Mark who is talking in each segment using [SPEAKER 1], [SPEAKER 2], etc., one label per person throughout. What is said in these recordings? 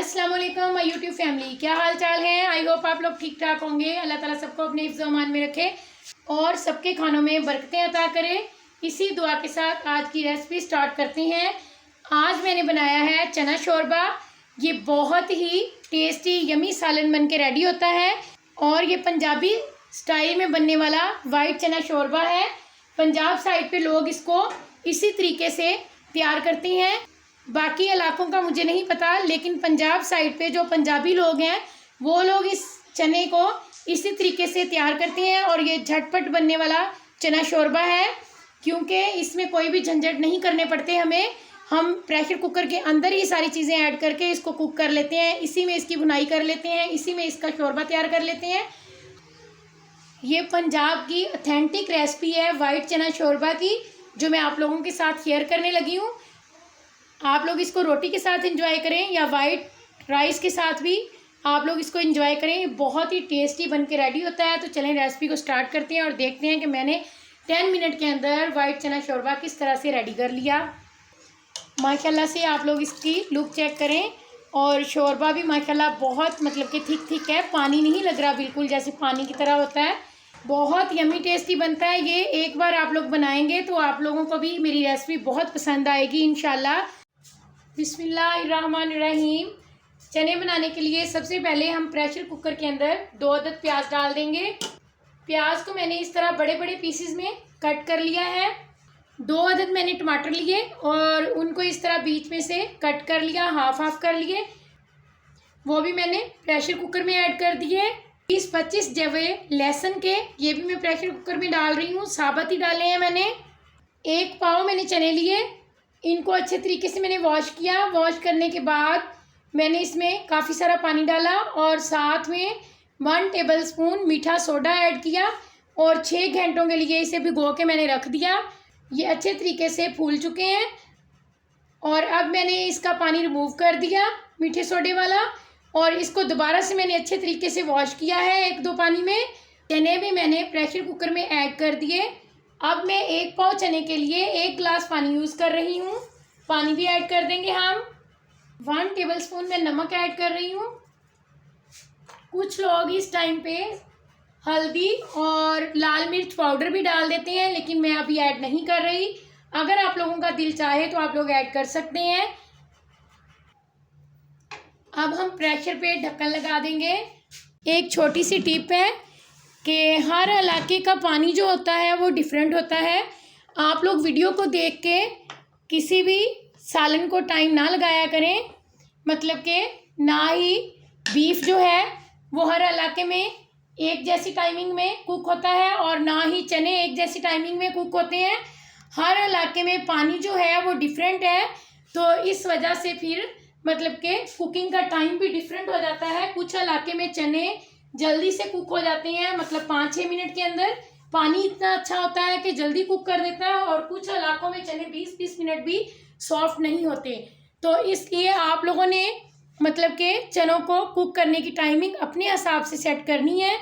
[SPEAKER 1] अस्सलाम वालेकुम my YouTube family, क्या हाल चाल है। आई होप आप लोग ठीक ठाक होंगे। अल्लाह ताला सबको अपने हिफ्ज़ अमान में रखे और सबके खानों में बरकतें अता करे। इसी दुआ के साथ आज की रेसिपी स्टार्ट करते हैं। आज मैंने बनाया है चना शोरबा। ये बहुत ही टेस्टी यमी सालन बन के रेडी होता है और ये पंजाबी स्टाइल में बनने वाला वाइट चना शोरबा है। पंजाब साइड पे लोग इसको इसी तरीके से तैयार करते हैं। बाकी इलाकों का मुझे नहीं पता, लेकिन पंजाब साइड पे जो पंजाबी लोग हैं वो लोग इस चने को इसी तरीके से तैयार करते हैं और ये झटपट बनने वाला चना शोरबा है, क्योंकि इसमें कोई भी झंझट नहीं करने पड़ते हमें। हम प्रेशर कुकर के अंदर ही सारी चीज़ें ऐड करके इसको कुक कर लेते हैं, इसी में इसकी भुनाई कर लेते हैं, इसी में इसका शोरबा तैयार कर लेते हैं। ये पंजाब की ऑथेंटिक रेसिपी है वाइट चना शोरबा की, जो मैं आप लोगों के साथ शेयर करने लगी हूँ। आप लोग इसको रोटी के साथ एंजॉय करें या वाइट राइस के साथ भी आप लोग इसको एंजॉय करें। ये बहुत ही टेस्टी बन के रेडी होता है। तो चलें रेसिपी को स्टार्ट करते हैं और देखते हैं कि मैंने 10 मिनट के अंदर वाइट चना शोरबा किस तरह से रेडी कर लिया। माशाल्लाह से आप लोग इसकी लुक चेक करें और शोरबा भी माशाल्लाह बहुत मतलब कि थिक है, पानी नहीं लग रहा, बिल्कुल जैसे पानी की तरह होता है। बहुत यमी टेस्टी बनता है ये। एक बार आप लोग बनाएंगे तो आप लोगों को भी मेरी रेसिपी बहुत पसंद आएगी इंशाल्लाह। बिस्मिल्लाहिर्रहमानिर्रहीम। चने बनाने के लिए सबसे पहले हम प्रेशर कुकर के अंदर 2 अदद प्याज डाल देंगे। प्याज को मैंने इस तरह बड़े बड़े पीसेस में कट कर लिया है। 2 अदद मैंने टमाटर लिए और उनको इस तरह बीच में से कट कर लिया, हाफ हाफ कर लिए, वो भी मैंने प्रेशर कुकर में ऐड कर दिए। 20-25 जवे लहसुन के, ये भी मैं प्रेशर कुकर में डाल रही हूँ, साबुत ही डाले हैं मैंने। 1 पाव मैंने चने लिए, इनको अच्छे तरीके से मैंने वॉश किया। वॉश करने के बाद मैंने इसमें काफ़ी सारा पानी डाला और साथ में 1 टेबलस्पून मीठा सोडा ऐड किया और 6 घंटों के लिए इसे भिगो के मैंने रख दिया। ये अच्छे तरीके से फूल चुके हैं और अब मैंने इसका पानी रिमूव कर दिया मीठे सोडे वाला और इसको दोबारा से मैंने अच्छे तरीके से वॉश किया है 1-2 पानी में। चने भी मैंने प्रेशर कुकर में ऐड कर दिए। अब मैं 1 पाव चने के लिए 1 गिलास पानी यूज़ कर रही हूँ। पानी भी ऐड कर देंगे हम। 1 टेबलस्पून मैं नमक ऐड कर रही हूँ। कुछ लोग इस टाइम पे हल्दी और लाल मिर्च पाउडर भी डाल देते हैं, लेकिन मैं अभी ऐड नहीं कर रही। अगर आप लोगों का दिल चाहे तो आप लोग ऐड कर सकते हैं। अब हम प्रेशर पे ढक्कन लगा देंगे। एक छोटी सी टिप है कि हर इलाके का पानी जो होता है वो डिफरेंट होता है। आप लोग वीडियो को देख के किसी भी सालन को टाइम ना लगाया करें, मतलब कि ना ही बीफ जो है वो हर इलाके में एक जैसी टाइमिंग में कुक होता है और ना ही चने एक जैसी टाइमिंग में कुक होते हैं। हर इलाके में पानी जो है वो डिफरेंट है, तो इस वजह से फिर मतलब कि कुकिंग का टाइम भी डिफरेंट हो जाता है। कुछ इलाके में चने जल्दी से कुक हो जाते हैं, मतलब 5-6 मिनट के अंदर। पानी इतना अच्छा होता है कि जल्दी कुक कर देता है और कुछ इलाकों में चने 20-20 मिनट भी सॉफ्ट नहीं होते। तो इसलिए आप लोगों ने मतलब कि चनों को कुक करने की टाइमिंग अपने हिसाब से सेट करनी है।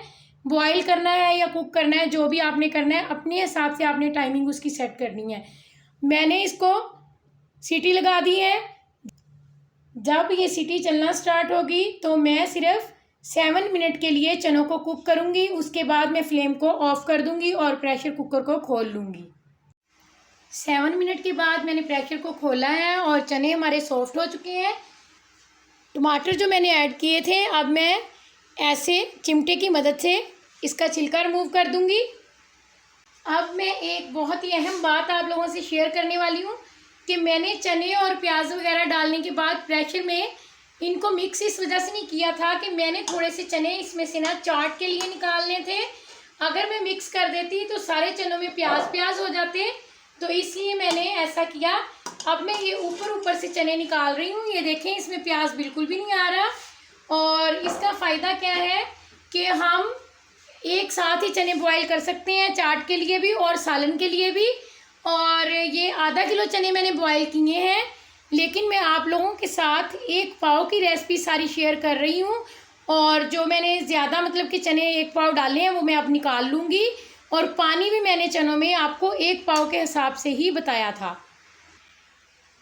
[SPEAKER 1] बॉईल करना है या कुक करना है, जो भी आपने करना है अपने हिसाब से आपने टाइमिंग उसकी सेट करनी है। मैंने इसको सीटी लगा दी है। जब ये सीटी चलना स्टार्ट होगी तो मैं सिर्फ 7 मिनट के लिए चनों को कुक करूँगी। उसके बाद मैं फ्लेम को ऑफ कर दूँगी और प्रेशर कुकर को खोल लूँगी। 7 मिनट के बाद मैंने प्रेशर को खोला है और चने हमारे सॉफ्ट हो चुके हैं। टमाटर जो मैंने ऐड किए थे, अब मैं ऐसे चिमटे की मदद से इसका छिलका रिमूव कर दूँगी। अब मैं एक बहुत ही अहम बात आप लोगों से शेयर करने वाली हूँ कि मैंने चने और प्याज वगैरह डालने के बाद प्रेशर में इनको मिक्स इस वजह से नहीं किया था कि मैंने थोड़े से चने इसमें से ना चाट के लिए निकालने थे। अगर मैं मिक्स कर देती तो सारे चनों में प्याज हो जाते, तो इसलिए मैंने ऐसा किया। अब मैं ये ऊपर से चने निकाल रही हूँ। ये देखें, इसमें प्याज बिल्कुल भी नहीं आ रहा। और इसका फ़ायदा क्या है कि हम एक साथ ही चने बॉईल कर सकते हैं, चाट के लिए भी और सालन के लिए भी। और ये आधा किलो चने मैंने बॉईल किए हैं, लेकिन मैं आप लोगों के साथ 1 पाव की रेसिपी सारी शेयर कर रही हूँ। और जो मैंने ज़्यादा मतलब कि चने 1 पाव डाले हैं वो मैं अब निकाल लूँगी। और पानी भी मैंने चनों में आपको 1 पाव के हिसाब से ही बताया था।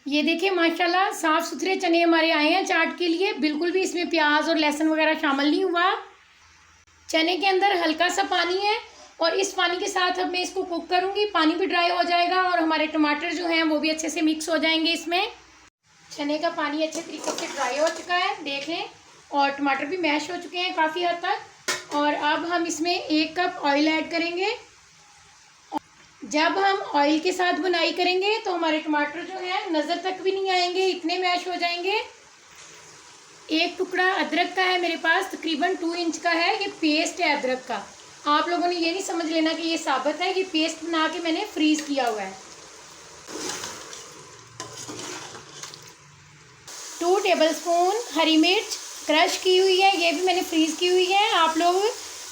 [SPEAKER 1] ये देखिए माशाल्लाह साफ़ सुथरे चने हमारे आए हैं चाट के लिए। बिल्कुल भी इसमें प्याज और लहसुन वगैरह शामिल नहीं हुआ। चने के अंदर हल्का सा पानी है और इस पानी के साथ अब मैं इसको कुक करूँगी। पानी भी ड्राई हो जाएगा और हमारे टमाटर जो हैं वो भी अच्छे से मिक्स हो जाएंगे इसमें। चने का पानी अच्छे तरीके से ड्राई हो चुका है, देख लें, और टमाटर भी मैश हो चुके हैं काफ़ी हद तक। और अब हम इसमें 1 कप ऑयल ऐड करेंगे। जब हम ऑयल के साथ बुनाई करेंगे तो हमारे टमाटर जो है नज़र तक भी नहीं आएंगे, इतने मैश हो जाएंगे। 1 टुकड़ा अदरक का है मेरे पास, तकरीबन 2 इंच का है। ये पेस्ट है अदरक का। आप लोगों ने ये नहीं समझ लेना कि ये साबुत है, ये पेस्ट बना के मैंने फ्रीज़ किया हुआ है। 2 टेबलस्पून हरी मिर्च क्रश की हुई है, ये भी मैंने फ्रीज़ की हुई है। आप लोग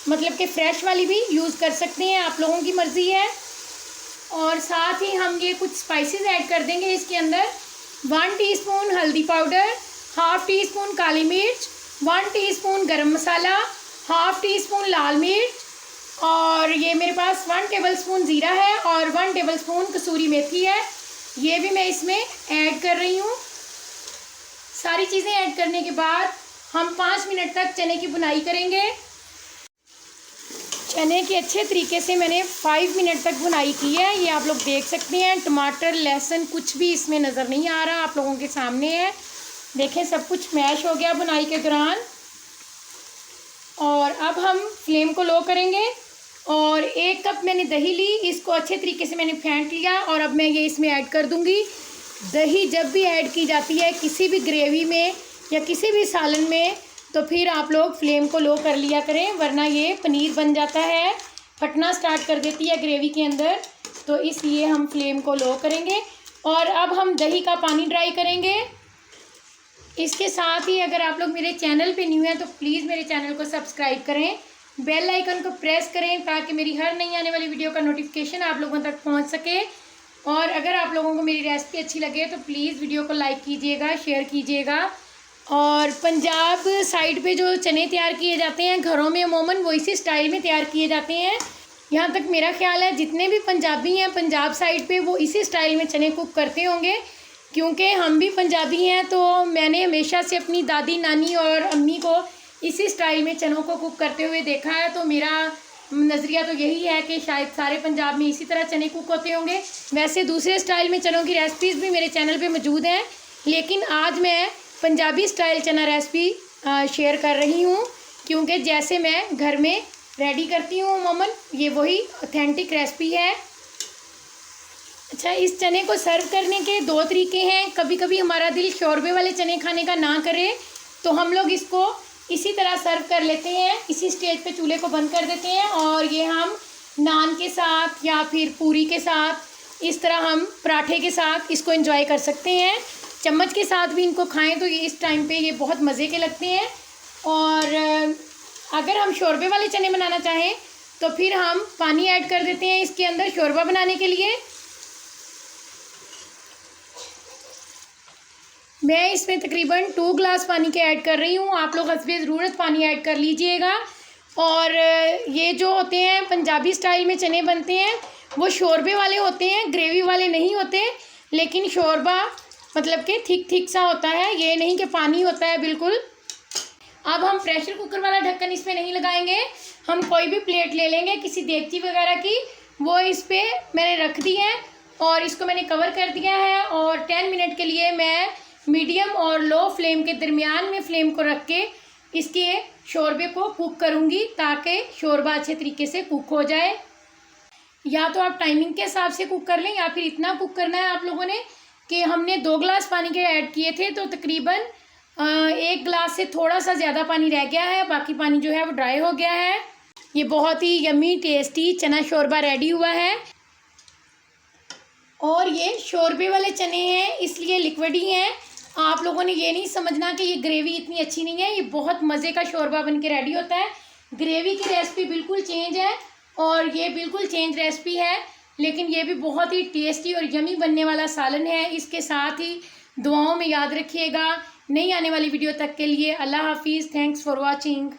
[SPEAKER 1] मतलब कि फ़्रेश वाली भी यूज़ कर सकते हैं, आप लोगों की मर्ज़ी है। और साथ ही हम ये कुछ स्पाइसेस ऐड कर देंगे इसके अंदर। 1 टीस्पून हल्दी पाउडर, हाफ़ टी स्पून काली मिर्च, 1 टीस्पून गरम मसाला, हाफ़ टी स्पून लाल मिर्च, और ये मेरे पास 1 टेबलस्पून ज़ीरा है और 1 टेबलस्पून कसूरी मेथी है, ये भी मैं इसमें ऐड कर रही हूँ। सारी चीज़ें ऐड करने के बाद हम 5 मिनट तक चने की बुनाई करेंगे। चने की अच्छे तरीके से मैंने 5 मिनट तक बुनाई की है, ये आप लोग देख सकते हैं। टमाटर लहसुन कुछ भी इसमें नज़र नहीं आ रहा, आप लोगों के सामने है। देखें सब कुछ मैश हो गया बुनाई के दौरान। और अब हम फ्लेम को लो करेंगे और 1 कप मैंने दही ली, इसको अच्छे तरीके से मैंने फेंट लिया और अब मैं ये इसमें ऐड कर दूँगी। दही जब भी ऐड की जाती है किसी भी ग्रेवी में या किसी भी सालन में तो फिर आप लोग फ्लेम को लो कर लिया करें, वरना ये पनीर बन जाता है, फटना स्टार्ट कर देती है ग्रेवी के अंदर। तो इसलिए हम फ्लेम को लो करेंगे। और अब हम दही का पानी ड्राई करेंगे। इसके साथ ही अगर आप लोग मेरे चैनल पे न्यू हैं तो प्लीज़ मेरे चैनल को सब्सक्राइब करें, बेल आइकन को प्रेस करें ताकि मेरी हर नई आने वाली वीडियो का नोटिफिकेशन आप लोगों तक पहुंच सके। और अगर आप लोगों को मेरी रेसिपी अच्छी लगे तो प्लीज़ वीडियो को लाइक कीजिएगा, शेयर कीजिएगा। और पंजाब साइड पे जो चने तैयार किए जाते हैं घरों में अमूमन वो इसी स्टाइल में तैयार किए जाते हैं। यहाँ तक मेरा ख्याल है जितने भी पंजाबी हैं पंजाब साइड पे वो इसी स्टाइल में चने कुक करते होंगे, क्योंकि हम भी पंजाबी हैं तो मैंने हमेशा से अपनी दादी नानी और अम्मी को इसी स्टाइल में चनों को कुक करते हुए देखा है। तो मेरा नज़रिया तो यही है कि शायद सारे पंजाब में इसी तरह चने कुक होते होंगे। वैसे दूसरे स्टाइल में चनों की रेसिपीज़ भी मेरे चैनल पे मौजूद हैं, लेकिन आज मैं पंजाबी स्टाइल चना रेसिपी शेयर कर रही हूँ, क्योंकि जैसे मैं घर में रेडी करती हूँ अमूमन ये वही ऑथेंटिक रेसिपी है। अच्छा, इस चने को सर्व करने के 2 तरीके हैं। कभी कभी हमारा दिल शोरबे वाले चने खाने का ना करे तो हम लोग इसको इसी तरह सर्व कर लेते हैं, इसी स्टेज पे चूल्हे को बंद कर देते हैं और ये हम नान के साथ या फिर पूरी के साथ, इस तरह हम पराठे के साथ इसको एंजॉय कर सकते हैं। चम्मच के साथ भी इनको खाएं तो ये इस टाइम पे ये बहुत मज़े के लगते हैं। और अगर हम शोरबे वाले चने बनाना चाहें तो फिर हम पानी ऐड कर देते हैं इसके अंदर शोरबा बनाने के लिए। मैं इसमें तकरीबन 2 ग्लास पानी के ऐड कर रही हूँ, आप लोग हस्बे ज़रूरत पानी ऐड कर लीजिएगा। और ये जो होते हैं पंजाबी स्टाइल में चने बनते हैं वो शोरबे वाले होते हैं, ग्रेवी वाले नहीं होते। लेकिन शोरबा मतलब कि थिक सा होता है, ये नहीं कि पानी होता है बिल्कुल। अब हम प्रेशर कुकर वाला ढक्कन इसमें नहीं लगाएंगे, हम कोई भी प्लेट ले लेंगे किसी देगची वगैरह की, वो इस पर मैंने रख दी है और इसको मैंने कवर कर दिया है। और 10 मिनट के लिए मैं मीडियम और लो फ्लेम के दरमियान में फ्लेम को रख के इसके शोरबे को कुक करूँगी ताकि शोरबा अच्छे तरीके से कुक हो जाए। या तो आप टाइमिंग के हिसाब से कुक कर लें या फिर इतना कुक करना है आप लोगों ने कि हमने 2 ग्लास पानी के ऐड किए थे तो तकरीबन 1 ग्लास से थोड़ा सा ज़्यादा पानी रह गया है, बाकी पानी जो है वो ड्राई हो गया है। ये बहुत ही यम्मी टेस्टी चना शोरबा रेडी हुआ है। और ये शोरबे वाले चने हैं इसलिए लिक्विड ही हैं, आप लोगों ने ये नहीं समझना कि ये ग्रेवी इतनी अच्छी नहीं है, ये बहुत मज़े का शोरबा बन के रेडी होता है। ग्रेवी की रेसिपी बिल्कुल चेंज है और ये बिल्कुल चेंज रेसिपी है, लेकिन ये भी बहुत ही टेस्टी और यमी बनने वाला सालन है। इसके साथ ही दुआओं में याद रखिएगा। नई आने वाली वीडियो तक के लिए अल्लाह हाफिज़। Thanks for watching.